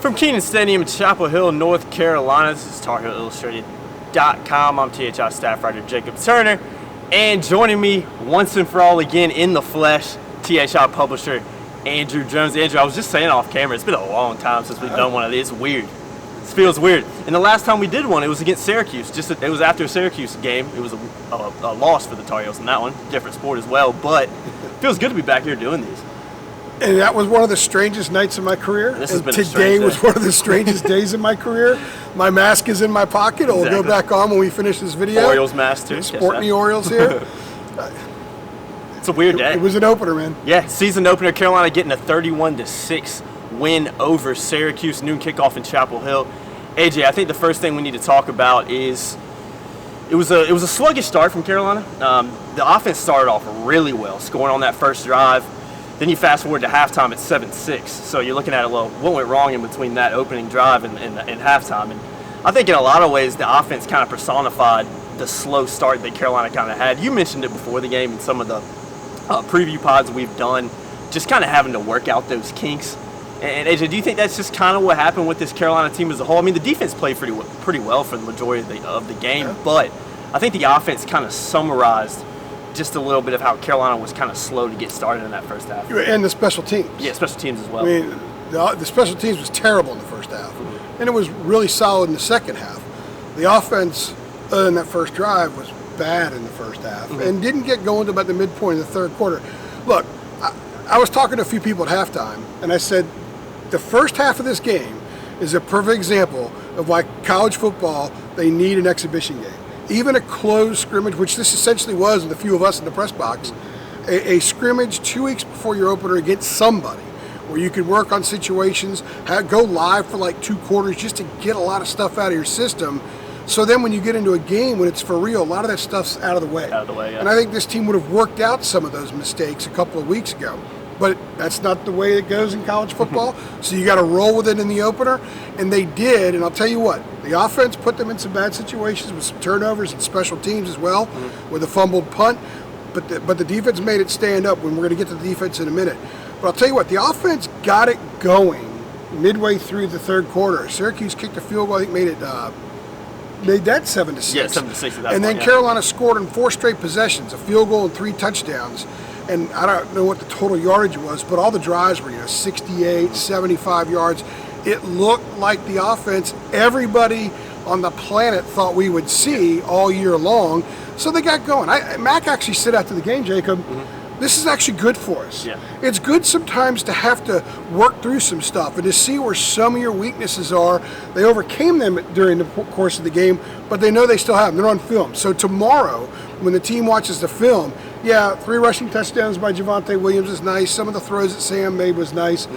From Kenan Stadium in Chapel Hill, North Carolina, this is TarHillIllustrated.com. I'm THI staff writer Jacob Turner, and joining me once and for all again in the flesh, THI publisher Andrew Jones. Andrew, I was just saying off camera, it's been a long time since we've done one of these. It's weird. It feels weird. And the last time we did one, it was against Syracuse. It was after a Syracuse game. It was a loss for the Tar Heels in that one. Different sport as well, but it feels good to be back here doing these. And that was one of the strangest nights of my career. Today was one of the strangest days of my career. My mask is in my pocket. It'll go back on when we finish this video. Orioles mask too. Sporting the Orioles here. It's a weird day. It was an opener, man. Yeah, season opener. Carolina getting a 31-6 win over Syracuse. Noon kickoff in Chapel Hill. AJ, I think the first thing we need to talk about is it was a sluggish start from Carolina. The offense started off really well, scoring on that first drive. Then you fast forward to halftime at 7-6. So you're looking at what went wrong in between that opening drive and halftime. And I think in a lot of ways the offense kind of personified the slow start that Carolina kind of had. You mentioned it before the game in some of the preview pods we've done, just kind of having to work out those kinks. And AJ, do you think that's just kind of what happened with this Carolina team as a whole? I mean, the defense played pretty well for the majority of the game, but I think the offense kind of summarized just a little bit of how Carolina was kind of slow to get started in that first half. And the special teams. Yeah, special teams as well. I mean, the special teams was terrible in the first half, and it was really solid in the second half. The offense in that first drive was bad in the first half and didn't get going to about the midpoint of the third quarter. Look, I was talking to a few people at halftime, and I said the first half of this game is a perfect example of why college football, they need an exhibition game. Even a closed scrimmage, which this essentially was with a few of us in the press box, a scrimmage 2 weeks before your opener against somebody, where you could work on situations, go live for like 2 quarters just to get a lot of stuff out of your system. So then when you get into a game, when it's for real, a lot of that stuff's out of the way. Out of the way, yeah. And I think this team would have worked out some of those mistakes a couple of weeks ago. But that's not the way it goes in college football. So you got to roll with it in the opener. And they did. And I'll tell you what, the offense put them in some bad situations with some turnovers and special teams as well, with a fumbled punt. But the defense made it stand up. When we're going to get to the defense in a minute. But I'll tell you what, the offense got it going midway through the third quarter. Syracuse kicked a field goal. I think made that 7-6. Yeah, 7-6 at that And then point, Carolina scored in 4 straight possessions, a field goal and 3 touchdowns. And I don't know what the total yardage was, but all the drives were 68, 75 yards. It looked like the offense everybody on the planet thought we would see all year long. So they got going. Mac actually said after the game, Jacob, this is actually good for us. Yeah. It's good sometimes to have to work through some stuff and to see where some of your weaknesses are. They overcame them during the course of the game, but they know they still have them. They're on film. So tomorrow, when the team watches the film, 3 rushing touchdowns by Javonte Williams is nice. Some of the throws that Sam made was nice.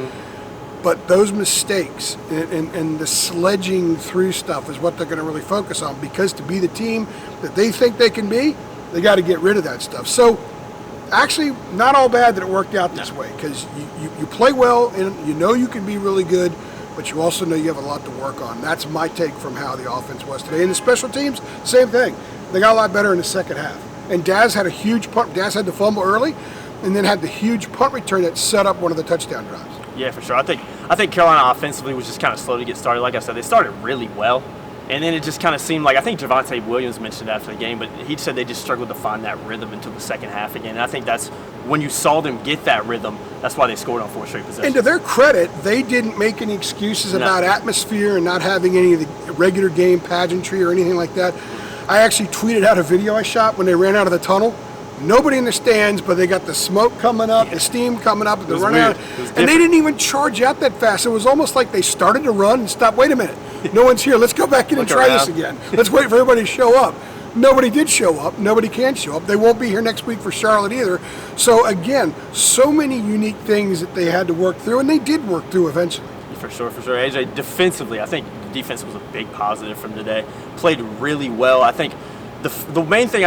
But those mistakes and the sledging through stuff is what they're going to really focus on, because to be the team that they think they can be, they got to get rid of that stuff. So actually, not all bad that it worked out this way, because you play well and you know you can be really good, but you also know you have a lot to work on. That's my take from how the offense was today. And the special teams, same thing. They got a lot better in the second half. And Daz had a huge punt. Daz had the fumble early, and then had the huge punt return that set up one of the touchdown drives. Yeah, for sure. I think Carolina offensively was just kind of slow to get started. Like I said, they started really well, and then it just kind of seemed like, I think Javonte Williams mentioned after the game, but he said they just struggled to find that rhythm until the second half again. And I think that's when you saw them get that rhythm, that's why they scored on 4 straight possessions. And to their credit, they didn't make any excuses about atmosphere and not having any of the regular game pageantry or anything like that. I actually tweeted out a video I shot when they ran out of the tunnel. Nobody in the stands, but they got the smoke coming up, the steam coming up, and they're running out. And they didn't even charge out that fast. It was almost like they started to run and stopped. Wait a minute, no one's here. Let's go back in and try this again. Let's wait for everybody to show up. Nobody did show up. Nobody can show up. They won't be here next week for Charlotte either. So again, so many unique things that they had to work through, and they did work through eventually. For sure. AJ, defensively, I think the defense was a big positive from today. Played really well. I think the main thing,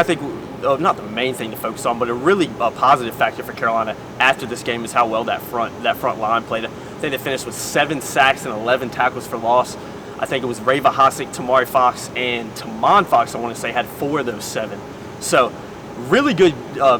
not the main thing to focus on, but a really positive factor for Carolina after this game is how well that front line played. I think they finished with 7 sacks and 11 tackles for loss. I think it was Reva Hossack, Tamari Fox, and Tamon Fox, I want to say, had 4 of those 7. So really good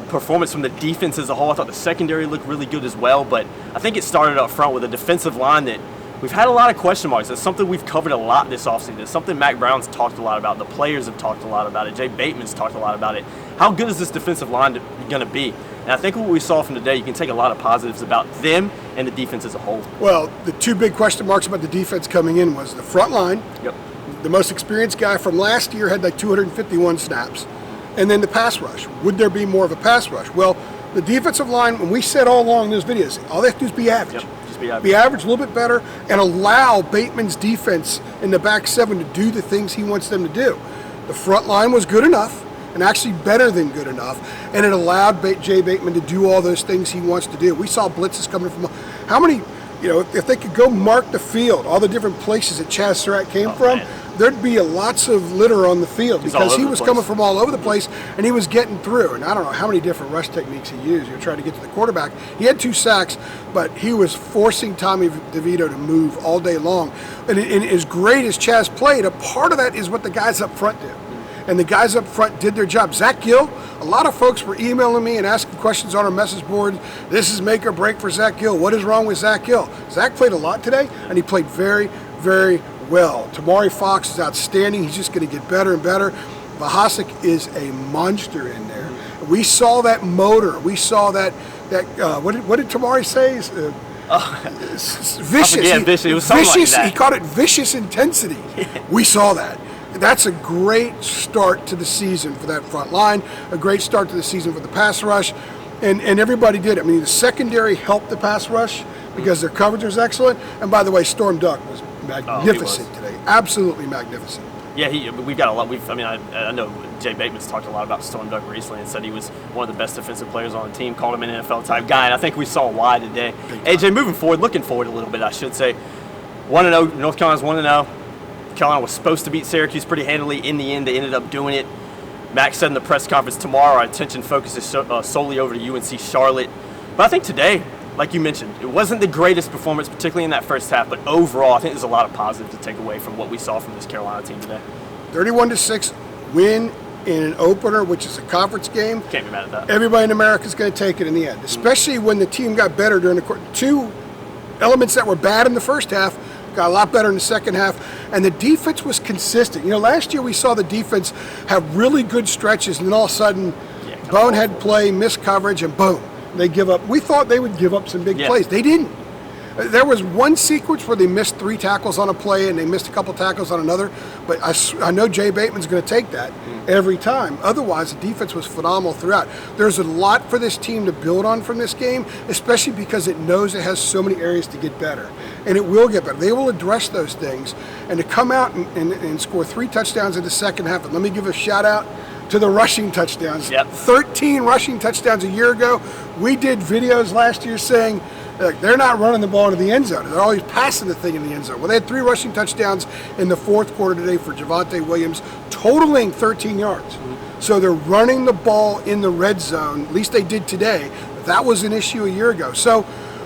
performance from the defense as a whole. I thought the secondary looked really good as well, but I think it started up front with a defensive line that we've had a lot of question marks. It's something we've covered a lot this offseason. It's something Mack Brown's talked a lot about. The players have talked a lot about it. Jay Bateman's talked a lot about it. How good is this defensive line going to be? And I think what we saw from today, you can take a lot of positives about them and the defense as a whole. Well, the two big question marks about the defense coming in was the front line. Yep. The most experienced guy from last year had like 251 snaps. And then the pass rush. Would there be more of a pass rush? Well, the defensive line, when we said all along in those videos, all they have to do is be average. Yep. Just be average. Be average, a little bit better, and allow Bateman's defense in the back seven to do the things he wants them to do. The front line was good enough, and actually better than good enough, and it allowed Jay Bateman to do all those things he wants to do. We saw blitzes coming from how many, if they could go mark the field, all the different places that Chaz Surratt came from, man. There'd be lots of litter on the field because he was coming from all over the place and he was getting through. And I don't know how many different rush techniques he used. He was trying to get to the quarterback. He had 2 sacks, but he was forcing Tommy DeVito to move all day long. And as great as Chaz played, a part of that is what the guys up front did. And the guys up front did their job. Zach Gill, a lot of folks were emailing me and asking questions on our message board. This is make or break for Zach Gill. What is wrong with Zach Gill? Zach played a lot today, and he played very, very well. Tamari Fox is outstanding. He's just going to get better and better. Vahasek is a monster in there. We saw that motor. We saw that what did Tamari say? Vicious. Vicious. It was something vicious. Like that. He called it vicious intensity. We saw that. That's a great start to the season for that front line, a great start to the season for the pass rush, and everybody did it. I mean, the secondary helped the pass rush because their coverage was excellent, and by the way, Storm Duck was magnificent today, absolutely magnificent. Yeah, we've got a lot. I know Jay Bateman's talked a lot about Storm Duck recently and said he was one of the best defensive players on the team, called him an NFL type guy, and I think we saw why today. AJ, looking forward a little bit, I should say. 1-0, North Carolina's 1-0. Carolina was supposed to beat Syracuse pretty handily. In the end, they ended up doing it. Max said in the press conference tomorrow, our attention focuses solely over to UNC Charlotte. But I think today, like you mentioned, it wasn't the greatest performance, particularly in that first half. But overall, I think there's a lot of positives to take away from what we saw from this Carolina team today. 31-6 win in an opener, which is a conference game. Can't be mad at that. Everybody in America is going to take it in the end, especially when the team got better during the quarter. 2 elements that were bad in the first half got a lot better in the second half, and the defense was consistent. Last year we saw the defense have really good stretches, and then all of a sudden, bonehead play, missed coverage, and boom, they give up. We thought they would give up some big plays. They didn't. There was one sequence where they missed 3 tackles on a play and they missed a couple tackles on another, but I know Jay Bateman's going to take that every time. Otherwise, the defense was phenomenal throughout. There's a lot for this team to build on from this game, especially because it knows it has so many areas to get better, and it will get better. They will address those things, and to come out and score 3 touchdowns in the second half, and let me give a shout out to the rushing touchdowns. 13 rushing touchdowns a year ago. We did videos last year saying, they're not running the ball into the end zone. They're always passing the thing in the end zone. Well, they had 3 rushing touchdowns in the fourth quarter today for Javonte Williams, totaling 13 yards. So they're running the ball in the red zone. At least they did today. That was an issue a year ago. So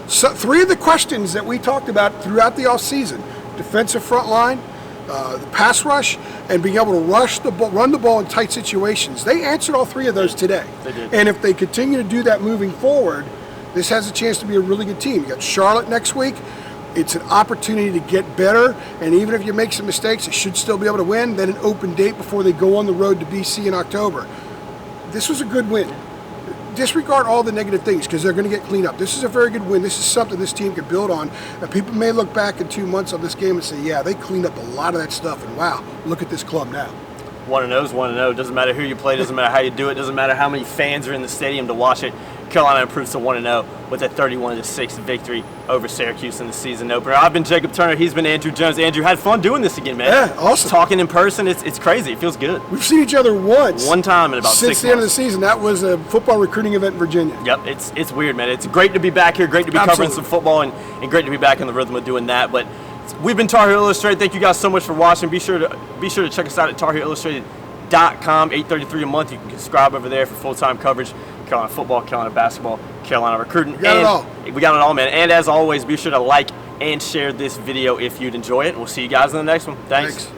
3 of the questions that we talked about throughout the offseason, defensive front line, the pass rush, and being able to run the ball in tight situations, they answered all 3 of those today. They did. And if they continue to do that moving forward, this has a chance to be a really good team. You got Charlotte next week. It's an opportunity to get better, and even if you make some mistakes, you should still be able to win. Then an open date before they go on the road to BC in October. This was a good win. Disregard all the negative things because they're going to get cleaned up. This is a very good win. This is something this team can build on. And people may look back in 2 months on this game and say, yeah, they cleaned up a lot of that stuff, and wow, look at this club now. 1-0 is 1-0. Doesn't matter who you play, doesn't matter how you do it, doesn't matter how many fans are in the stadium to watch it. Carolina improves to 1-0 with a 31-6 victory over Syracuse in the season opener. I've been Jacob Turner. He's been Andrew Jones. Andrew, had fun doing this again, man. Yeah, awesome. Talking in person, it's crazy. It feels good. We've seen each other once. One time in about 6 months. Since the end of the season. That was a football recruiting event in Virginia. Yep, it's weird, man. It's great to be back here. Great to be covering some football and great to be back in the rhythm of doing that. But we've been Tar Heel Illustrated. Thank you guys so much for watching. Be sure to check us out at TarHeelIllustrated.com. $8.33 a month. You can subscribe over there for full-time coverage. Carolina football, Carolina basketball, Carolina recruiting. We got it all. We got it all, man. And as always, be sure to like and share this video if you'd enjoy it. We'll see you guys in the next one. Thanks.